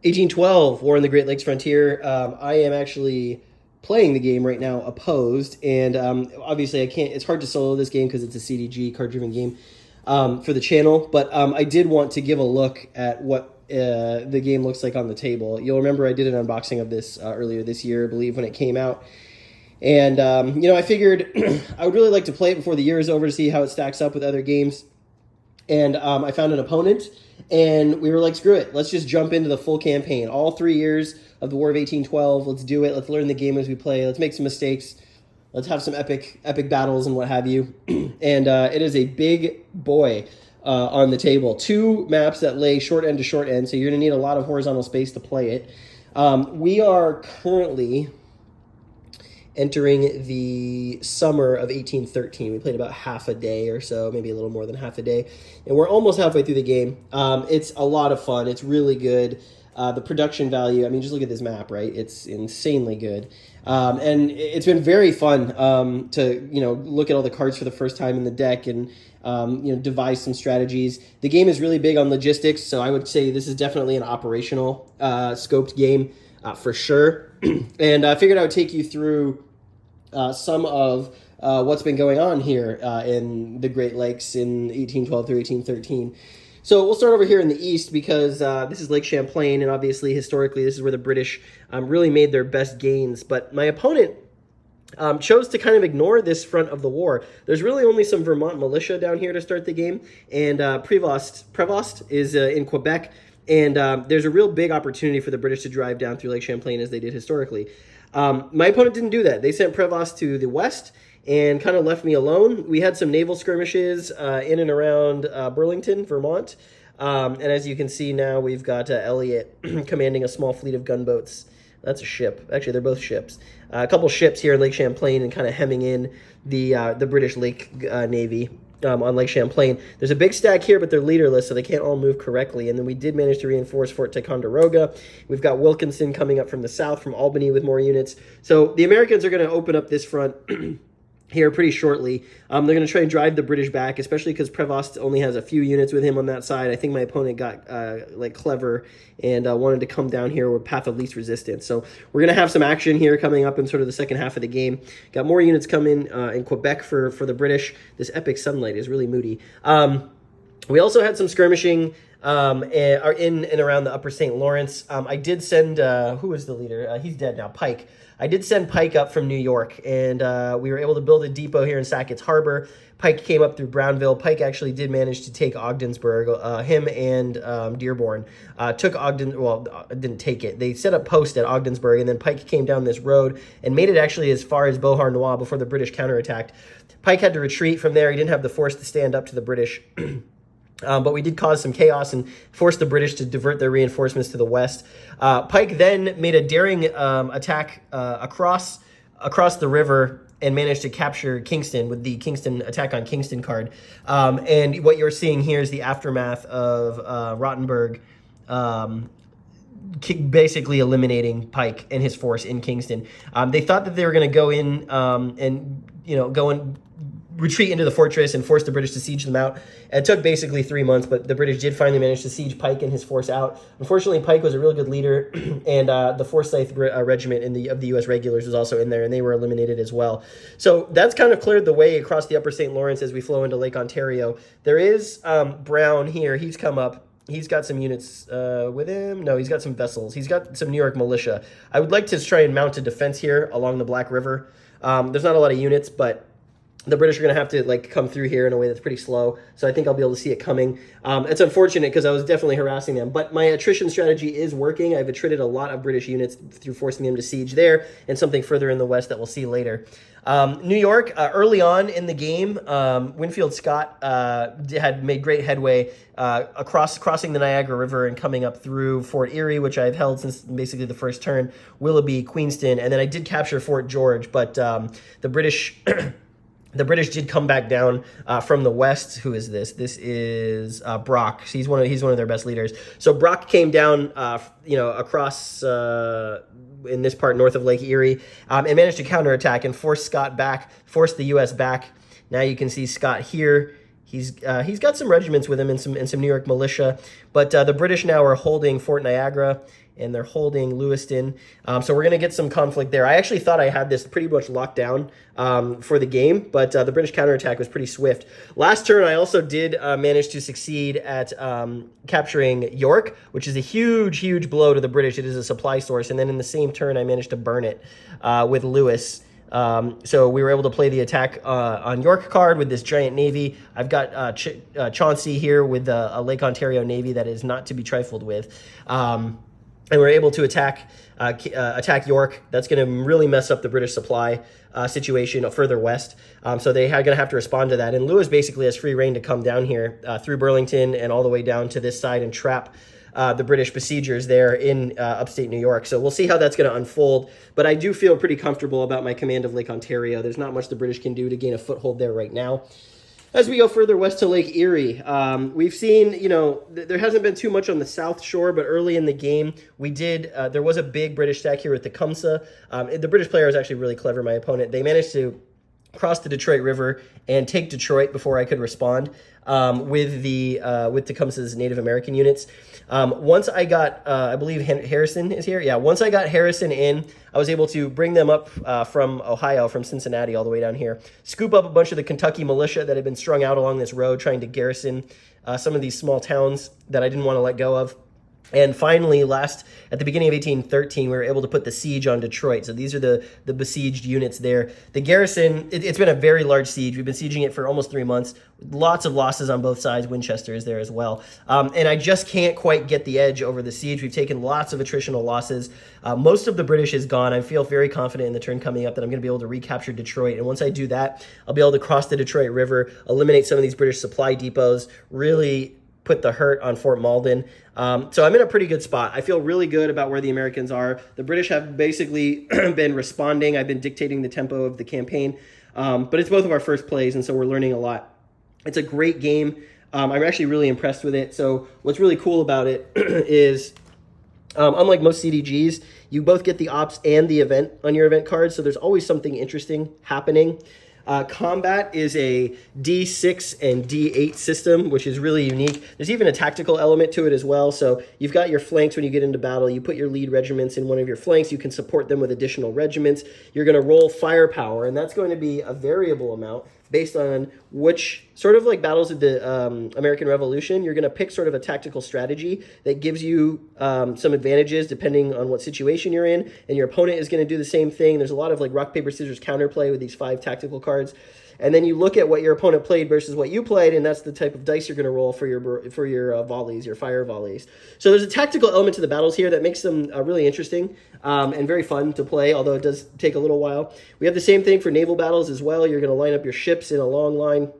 1812, War in the Great Lakes Frontier. I am actually playing the game right now, opposed, and obviously I can't. It's hard to solo this game because it's a CDG card-driven game for the channel. But I did want to give a look at what the game looks like on the table. You'll remember I did an unboxing of this earlier this year, I believe, when it came out. And I figured I would really like to play it before the year is over to see how it stacks up with other games. And I found an opponent, and we were like, screw it. Let's just jump into the full campaign. All 3 years of the War of 1812. Let's do it. Let's learn the game as we play. Let's make some mistakes. Let's have some epic battles and what have you. And it is a big boy on the table. 2 maps that lay short end to short end, so you're going to need a lot of horizontal space to play it. We are currently entering the summer of 1813. We played about half a day or so, maybe a little more than half a day, and we're almost halfway through the game. It's a lot of fun. It's really good. The production value, I mean, just look at this map, right? It's insanely good. And it's been very fun to, look at all the cards for the first time in the deck and, devise some strategies. The game is really big on logistics, so I would say this is definitely an operational scoped game for sure. And I figured I would take you through some of what's been going on here in the Great Lakes in 1812 through 1813. So we'll start over here in the east because this is Lake Champlain, and obviously historically this is where the British really made their best gains. But my opponent chose to kind of ignore this front of the war. There's really only some Vermont militia down here to start the game, and Prevost is in Quebec, and there's a real big opportunity for the British to drive down through Lake Champlain as they did historically. My opponent didn't do that. They sent Prevost to the west and kind of left me alone. We had some naval skirmishes in and around Burlington, Vermont. And as you can see now, we've got Elliot commanding a small fleet of gunboats. That's a ship. Actually, they're both ships. A couple ships here in Lake Champlain and kind of hemming in the British Lake Navy on Lake Champlain. There's a big stack here, but they're leaderless, so they can't all move correctly. And then we did manage to reinforce Fort Ticonderoga. We've got Wilkinson coming up from the south, from Albany, with more units. So the Americans are going to open up this front here pretty shortly. They're going to try and drive the British back, especially because Prevost only has a few units with him on that side. I think my opponent got clever and wanted to come down here with path of least resistance. So we're going to have some action here coming up in sort of the second half of the game. Got more units coming in Quebec for the British. This epic sunlight is really moody. We also had some skirmishing in and around the upper St. Lawrence. I did send, who was the leader? He's dead now, Pike. I did send Pike up from New York, and we were able to build a depot here in Sackett's Harbor. Pike came up through Brownville. Pike actually did manage to take Ogdensburg. Him and Dearborn took Ogden. Well, didn't take it. They set up post at Ogdensburg, and then Pike came down this road and made it actually as far as Beauharnois before the British counterattacked. Pike had to retreat from there. He didn't have the force to stand up to the British. But we did cause some chaos and forced the British to divert their reinforcements to the west. Pike then made a daring attack across the river and managed to capture Kingston with the Kingston attack on Kingston card. And what you're seeing here is the aftermath of Rottenburg basically eliminating Pike and his force in Kingston. They thought that they were going to go in go and retreat into the fortress and force the British to siege them out. It took basically 3 months, but the British did finally manage to siege Pike and his force out. Unfortunately, Pike was a really good leader, and the Forsyth Regiment of the U.S. Regulars was also in there, and they were eliminated as well. So that's kind of cleared the way across the upper St. Lawrence as we flow into Lake Ontario. There is Brown here. He's come up. He's got some units with him. No, he's got some vessels. He's got some New York militia. I would like to try and mount a defense here along the Black River. There's not a lot of units, but the British are going to have to come through here in a way that's pretty slow, so I think I'll be able to see it coming. It's unfortunate because I was definitely harassing them, but my attrition strategy is working. I've attrited a lot of British units through forcing them to siege there and something further in the west that we'll see later. New York, early on in the game, Winfield Scott had made great headway crossing the Niagara River and coming up through Fort Erie, which I've held since basically the first turn, Willoughby, Queenston, and then I did capture Fort George, but the British... The British did come back down from the west. Who is this? This is Brock. He's one of their best leaders. So Brock came down, across in this part north of Lake Erie, and managed to counterattack and force the U.S. back. Now you can see Scott here He's got some regiments with him and some New York militia, but the British now are holding Fort Niagara and they're holding Lewiston. So we're going to get some conflict there. I actually thought I had this pretty much locked down for the game, but the British counterattack was pretty swift. Last turn, I also did manage to succeed at capturing York, which is a huge, huge blow to the British. It is a supply source. And then in the same turn, I managed to burn it with Lewis. So we were able to play the attack on York card with this giant navy. I've got Chauncey here with a Lake Ontario navy that is not to be trifled with. And we're able to attack York. That's going to really mess up the British supply situation further west. So they are going to have to respond to that. And Lewis basically has free reign to come down here through Burlington and all the way down to this side and trap the British besiegers there in upstate New York. So we'll see how that's going to unfold. But I do feel pretty comfortable about my command of Lake Ontario. There's not much the British can do to gain a foothold there right now. As we go further west to Lake Erie, we've seen, there hasn't been too much on the south shore, but early in the game, there was a big British stack here with Tecumseh. The British player was actually really clever, my opponent. They managed to cross the Detroit River and take Detroit before I could respond with Tecumseh's Native American units. Once I got, I believe Harrison is here. Yeah, once I got Harrison in, I was able to bring them up from Ohio, from Cincinnati all the way down here, scoop up a bunch of the Kentucky militia that had been strung out along this road trying to garrison some of these small towns that I didn't want to let go of. And finally, at the beginning of 1813, we were able to put the siege on Detroit. So these are the besieged units there. The garrison, it's been a very large siege. We've been sieging it for almost 3 months. Lots of losses on both sides. Winchester is there as well. And I just can't quite get the edge over the siege. We've taken lots of attritional losses. Most of the British is gone. I feel very confident in the turn coming up that I'm going to be able to recapture Detroit. And once I do that, I'll be able to cross the Detroit River, eliminate some of these British supply depots, really put the hurt on Fort Malden. So I'm in a pretty good spot. I feel really good about where the Americans are. The British have basically been responding. I've been dictating the tempo of the campaign. But it's both of our first plays, and so we're learning a lot. It's a great game. I'm actually really impressed with it. So what's really cool about it is, unlike most CDGs, you both get the ops and the event on your event card. So there's always something interesting happening. Combat is a D6 and D8 system, which is really unique. There's even a tactical element to it as well. So you've got your flanks when you get into battle. You put your lead regiments in one of your flanks. You can support them with additional regiments. You're going to roll firepower, and that's going to be a variable amount based on which, sort of like battles of the American Revolution, you're going to pick sort of a tactical strategy that gives you some advantages depending on what situation you're in, and your opponent is going to do the same thing. There's a lot of like rock, paper, scissors counterplay with these 5 tactical cards. And then you look at what your opponent played versus what you played, and that's the type of dice you're going to roll for your volleys, your fire volleys. So there's a tactical element to the battles here that makes them really interesting and very fun to play, although it does take a little while. We have the same thing for naval battles as well. You're going to line up your ships in a long line.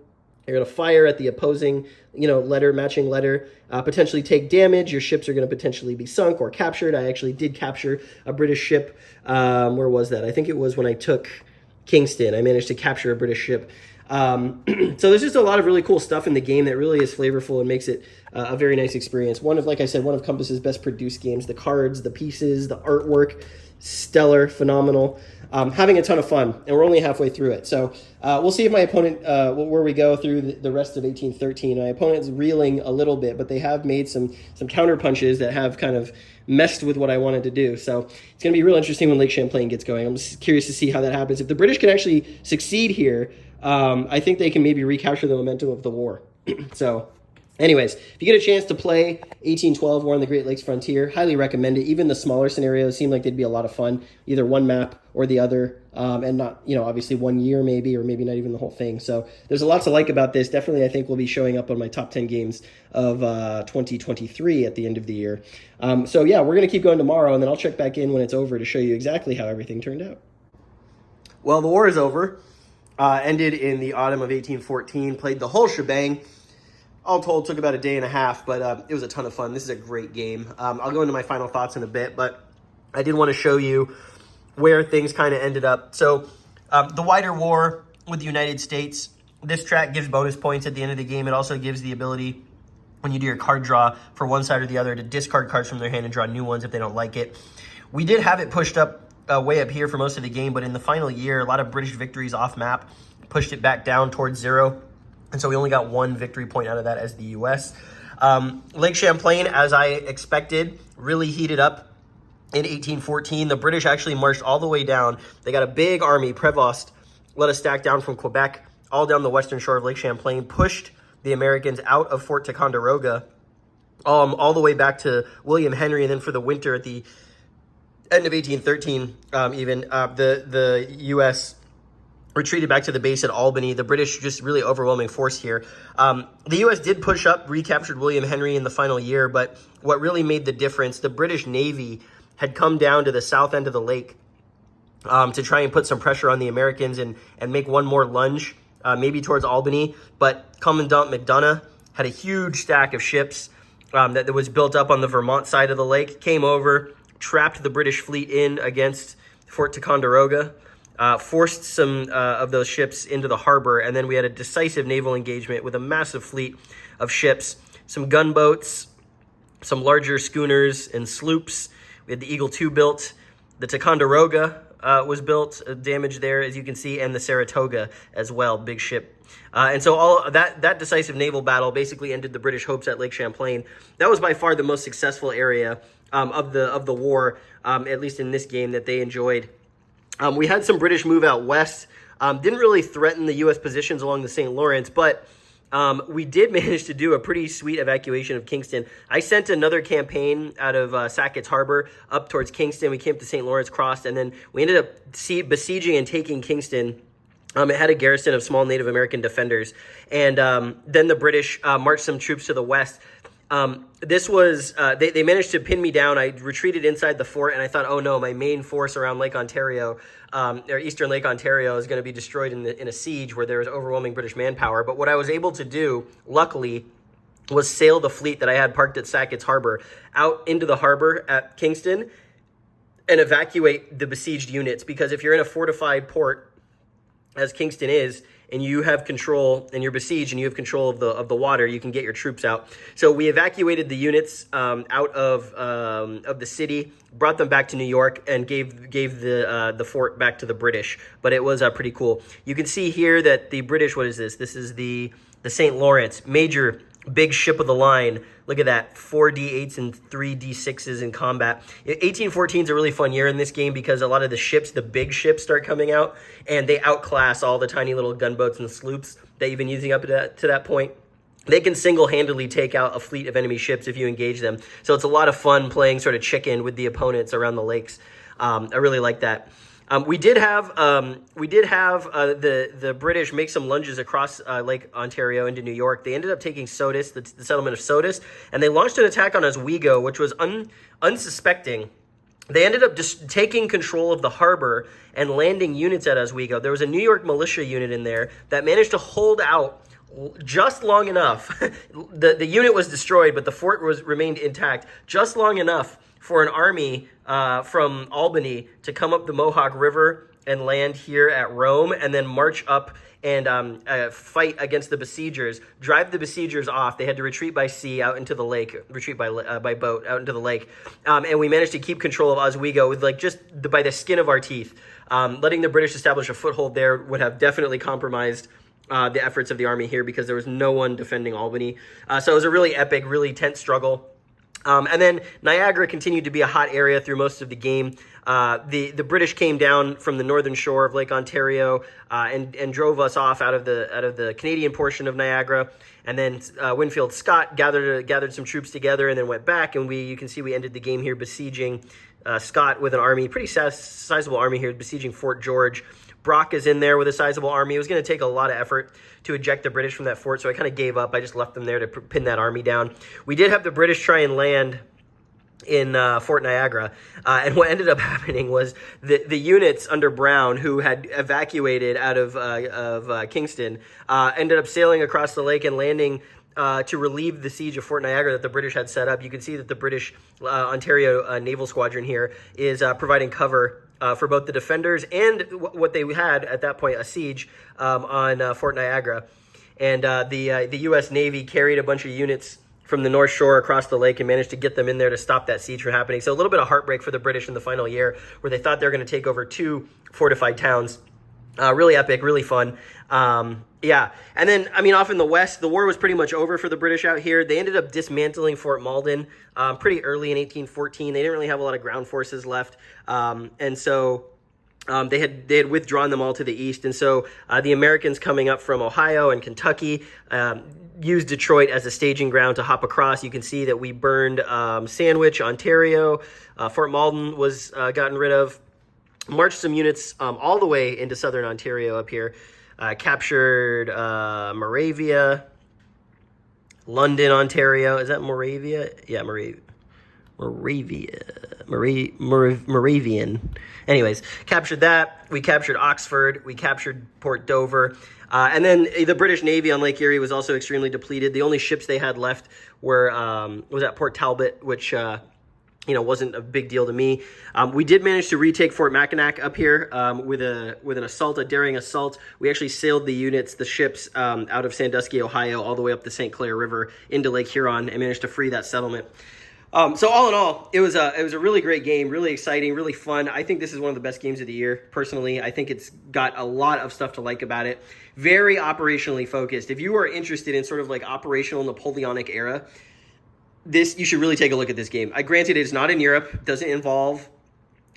You're going to fire at the opposing, matching letter, potentially take damage. Your ships are going to potentially be sunk or captured. I actually did capture a British ship. Where was that? I think it was when I took Kingston. I managed to capture a British ship. So there's just a lot of really cool stuff in the game that really is flavorful and makes it a very nice experience. Like I said, one of Compass's best produced games. The cards, the pieces, the artwork, stellar, phenomenal. Having a ton of fun, and we're only halfway through it. So we'll see if my opponent, where we go through the rest of 1813. My opponent's reeling a little bit, but they have made some counter punches that have kind of messed with what I wanted to do. So it's going to be real interesting when Lake Champlain gets going. I'm just curious to see how that happens. If the British can actually succeed here, I think they can maybe recapture the momentum of the war. So anyways, if you get a chance to play 1812 War on the Great Lakes Frontier, highly recommend it. Even the smaller scenarios seem like they'd be a lot of fun, either one map or the other, and not, obviously 1 year maybe, or maybe not even the whole thing. So there's a lot to like about this. Definitely, I think will be showing up on my top 10 games of 2023 at the end of the year. So yeah, we're going to keep going tomorrow, and then I'll check back in when it's over to show you exactly how everything turned out. Well, the war is over. Ended in the autumn of 1814, played the whole shebang. All told, took about a day and a half, but it was a ton of fun. This is a great game. I'll go into my final thoughts in a bit, but I did want to show you where things kind of ended up. So the wider war with the United States, this track gives bonus points at the end of the game. It also gives the ability, when you do your card draw for one side or the other, to discard cards from their hand and draw new ones if they don't like it. We did have it pushed up way up here for most of the game, but in the final year, a lot of British victories off map pushed it back down towards 0. And so we only got one victory point out of that as the U.S. Lake Champlain, as I expected, really heated up in 1814. The British actually marched all the way down. They got a big army. Prevost led a stack down from Quebec all down the western shore of Lake Champlain, pushed the Americans out of Fort Ticonderoga all the way back to William Henry, and then for the winter at the end of 1813, the U.S. retreated back to the base at Albany. The British just really overwhelming force here. The U.S. did push up, recaptured William Henry in the final year, but what really made the difference, the British Navy had come down to the south end of the lake to try and put some pressure on the Americans and make one more lunge, maybe towards Albany. But Commandant McDonough had a huge stack of ships that was built up on the Vermont side of the lake, came over, trapped the British fleet in against Fort Ticonderoga, forced some of those ships into the harbor, and then we had a decisive naval engagement with a massive fleet of ships, some gunboats, some larger schooners and sloops. We had the Eagle II built, the Ticonderoga was built, damaged there, as you can see, and the Saratoga as well, big ship. And so all that decisive naval battle basically ended the British hopes at Lake Champlain. That was by far the most successful area of the war, at least in this game, that they enjoyed. We had some British move out west, didn't really threaten the U.S. positions along the St. Lawrence, but we did manage to do a pretty sweet evacuation of Kingston. I sent another campaign out of Sackett's Harbor up towards Kingston. We came to St. Lawrence, crossed, and then we ended up besieging and taking Kingston. It had a garrison of small Native American defenders. And then the British marched some troops to the west. This was, they managed to pin me down. I retreated inside the fort, and I thought, oh no, my main force around Lake Ontario, or Eastern Lake Ontario, is going to be destroyed in a siege where there was overwhelming British manpower. But what I was able to do, luckily, was sail the fleet that I had parked at Sackett's Harbor out into the harbor at Kingston and evacuate the besieged units. Because if you're in a fortified port, as Kingston is, and you have control, and you're besieged, and you have control of the water, you can get your troops out. So we evacuated the units out of the city, brought them back to New York, and gave the fort back to the British. But it was pretty cool. You can see here that the British, what is this? This is the St. Lawrence, major big ship of the line. Look at that, 4 D8s and 3 D6s in combat. 1814 is a really fun year in this game because a lot of the ships, the big ships, start coming out, and they outclass all the tiny little gunboats and sloops that you've been using up to that point. They can single-handedly take out a fleet of enemy ships if you engage them. So it's a lot of fun playing sort of chicken with the opponents around the lakes. I really like that. We did have the British make some lunges across Lake Ontario into New York. They ended up taking Sodus, the settlement of Sodus, and they launched an attack on Oswego, which was unsuspecting. They ended up just taking control of the harbor and landing units at Oswego. There was a New York militia unit in there that managed to hold out just long enough. The unit was destroyed, but the fort remained intact, just long enough for an army from Albany to come up the Mohawk River and land here at Rome, and then march up and fight against the besiegers, drive the besiegers off. They had to retreat by sea out into the lake, retreat by boat out into the lake, and we managed to keep control of Oswego with by the skin of our teeth. Letting the British establish a foothold there would have definitely compromised the efforts of the army here because there was no one defending Albany. So it was a really epic, really tense struggle. And then Niagara continued to be a hot area through most of the game. The British came down from the northern shore of Lake Ontario and drove us off out of the Canadian portion of Niagara. And then Winfield Scott gathered some troops together and then went back. And you can see we ended the game here besieging Scott with an army, pretty sizable army here, besieging Fort George. Brock is in there with a sizable army. It was going to take a lot of effort to eject the British from that fort, so I kind of gave up. I just left them there to pin that army down. We did have the British try and land in Fort Niagara, and what ended up happening was the units under Brown, who had evacuated out of Kingston, ended up sailing across the lake and landing to relieve the siege of Fort Niagara that the British had set up. You can see that the British Ontario Naval Squadron here is providing cover for both the defenders and what they had at that point, a siege on Fort Niagara. And the U.S. Navy carried a bunch of units from the North Shore across the lake and managed to get them in there to stop that siege from happening. So a little bit of heartbreak for the British in the final year, where they thought they were going to take over 2 fortified towns. Really epic, really fun. Yeah, and then I mean, off in the west, the war was pretty much over for the British out here. They ended up dismantling Fort Malden pretty early in 1814. They didn't really have a lot of ground forces left, and so they had withdrawn them all to the east. And so the Americans coming up from Ohio and Kentucky used Detroit as a staging ground to hop across. You can see that we burned Sandwich, Ontario. Fort Malden was gotten rid of. Marched some units all the way into southern Ontario up here. Captured Moravia, London, Ontario. Is that Moravia? Yeah, Moravian. Anyways, captured that. We captured Oxford. We captured Port Dover. And then the British Navy on Lake Erie was also extremely depleted. The only ships they had left were was at Port Talbot, which wasn't a big deal to me. We did manage to retake Fort Mackinac up here with an assault, a daring assault. We actually sailed the ships out of Sandusky, Ohio, all the way up the St. Clair River into Lake Huron and managed to free that settlement. So all in all, it was a really great game, really exciting, really fun. I think this is one of the best games of the year, personally. I think it's got a lot of stuff to like about it. Very operationally focused. If you are interested in sort of like operational Napoleonic era, you should really take a look at this game. Granted, it's not in Europe, doesn't involve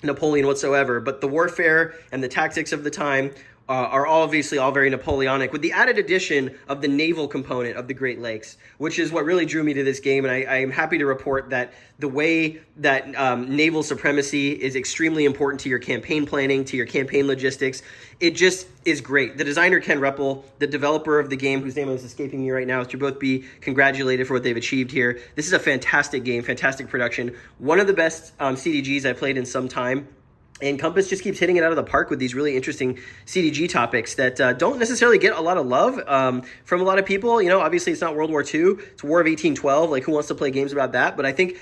Napoleon whatsoever, but the warfare and the tactics of the time are obviously all very Napoleonic, with the added addition of the naval component of the Great Lakes, which is what really drew me to this game. And I am happy to report that the way that naval supremacy is extremely important to your campaign planning, to your campaign logistics, it just is great. The designer, Ken Ruppel, the developer of the game, whose name is escaping me right now, should both be congratulated for what they've achieved here. This is a fantastic game, fantastic production. One of the best CDGs I played in some time. And Compass just keeps hitting it out of the park with these really interesting CDG topics that don't necessarily get a lot of love from a lot of people. Obviously it's not World War II. It's War of 1812. Like, who wants to play games about that? But I think,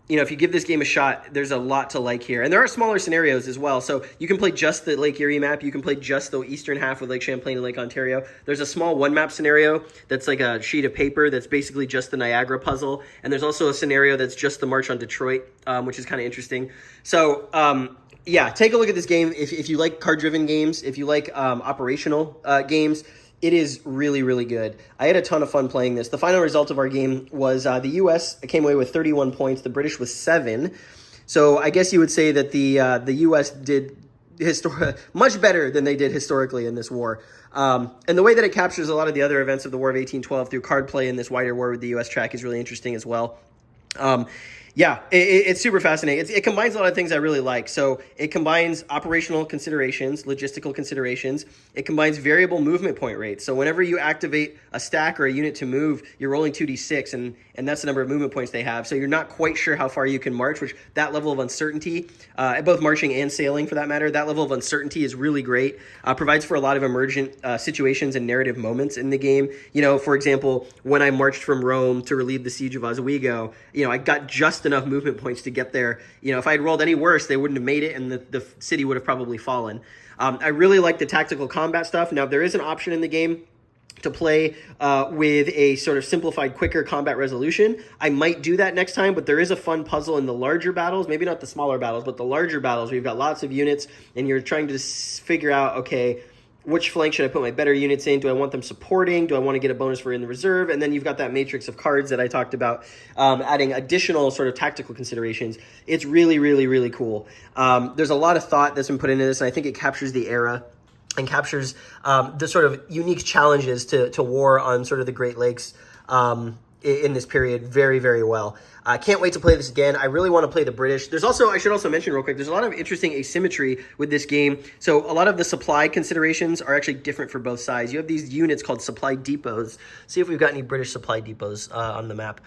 if you give this game a shot, there's a lot to like here. And there are smaller scenarios as well. So you can play just the Lake Erie map. You can play just the eastern half with Lake Champlain and Lake Ontario. There's a small one-map scenario that's like a sheet of paper that's basically just the Niagara puzzle. And there's also a scenario that's just the March on Detroit, which is kind of interesting. So, yeah, take a look at this game. If you like card-driven games, if you like operational games, it is really, really good. I had a ton of fun playing this. The final result of our game was the U.S. came away with 31 points. The British was 7. So I guess you would say that the U.S. did much better than they did historically in this war. And the way that it captures a lot of the other events of the War of 1812 through card play in this wider war with the U.S. track is really interesting as well. Yeah, it's super fascinating. It combines a lot of things I really like. So it combines operational considerations, logistical considerations. It combines variable movement point rates. So whenever you activate a stack or a unit to move, you're rolling 2d6, and that's the number of movement points they have. So you're not quite sure how far you can march, which that level of uncertainty, both marching and sailing for that matter, that level of uncertainty is really great. Provides for a lot of emergent situations and narrative moments in the game. For example, when I marched from Rome to relieve the siege of Oswego, I got just enough movement points to get there. If I had rolled any worse, they wouldn't have made it, and the city would have probably fallen. I really like the tactical combat stuff. Now, there is an option in the game to play with a sort of simplified, quicker combat resolution. I might do that next time, but there is a fun puzzle in the larger battles, maybe not the smaller battles, but the larger battles where you've got lots of units and you're trying to figure out, okay, which flank should I put my better units in? Do I want them supporting? Do I want to get a bonus for in the reserve? And then you've got that matrix of cards that I talked about, adding additional sort of tactical considerations. It's really, really, really cool. There's a lot of thought that's been put into this, and I think it captures the era and captures the sort of unique challenges to war on sort of the Great Lakes in this period very, very well. I can't wait to play this again. I really want to play the British. I should also mention real quick, there's a lot of interesting asymmetry with this game. So a lot of the supply considerations are actually different for both sides. You have these units called supply depots. See if we've got any British supply depots on the map.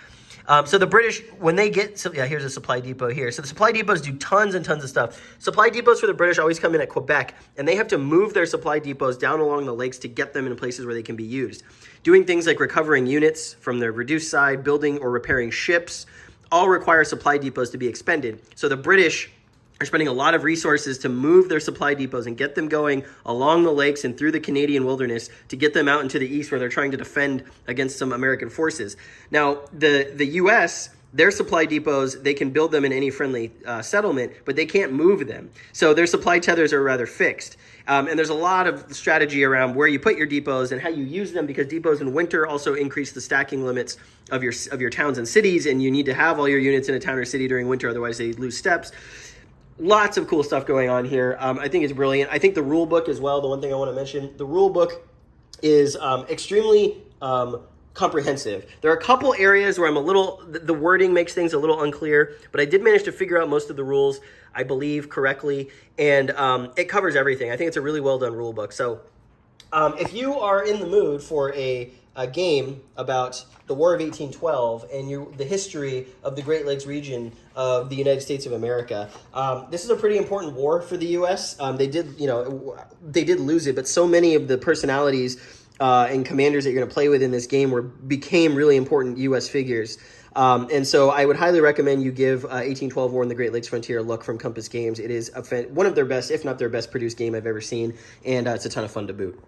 So the British, when they get, here's a supply depot here. So the supply depots do tons and tons of stuff. Supply depots for the British always come in at Quebec, and they have to move their supply depots down along the lakes to get them in places where they can be used. Doing things like recovering units from the reduced side, building or repairing ships, all require supply depots to be expended. So the British are spending a lot of resources to move their supply depots and get them going along the lakes and through the Canadian wilderness to get them out into the east where they're trying to defend against some American forces. Now, the U.S. their supply depots, they can build them in any friendly settlement, but they can't move them. So their supply tethers are rather fixed. And there's a lot of strategy around where you put your depots and how you use them, because depots in winter also increase the stacking limits of your towns and cities, and you need to have all your units in a town or city during winter, otherwise they lose steps. Lots of cool stuff going on here. I think it's brilliant. I think the rule book as well, the one thing I want to mention, the rule book is extremely comprehensive. There are a couple areas where the wording makes things a little unclear, but I did manage to figure out most of the rules, I believe, correctly, and it covers everything. I think it's a really well done rule book. So if you are in the mood for a game about the War of 1812 and the history of the Great Lakes region of the United States of America, this is a pretty important war for the U.S. They did lose it, but so many of the personalities and commanders that you're going to play with in this game became really important U.S. figures. And so I would highly recommend you give 1812 War in the Great Lakes Frontier a look from Compass Games. It is one of their best, if not their best produced game I've ever seen, and it's a ton of fun to boot.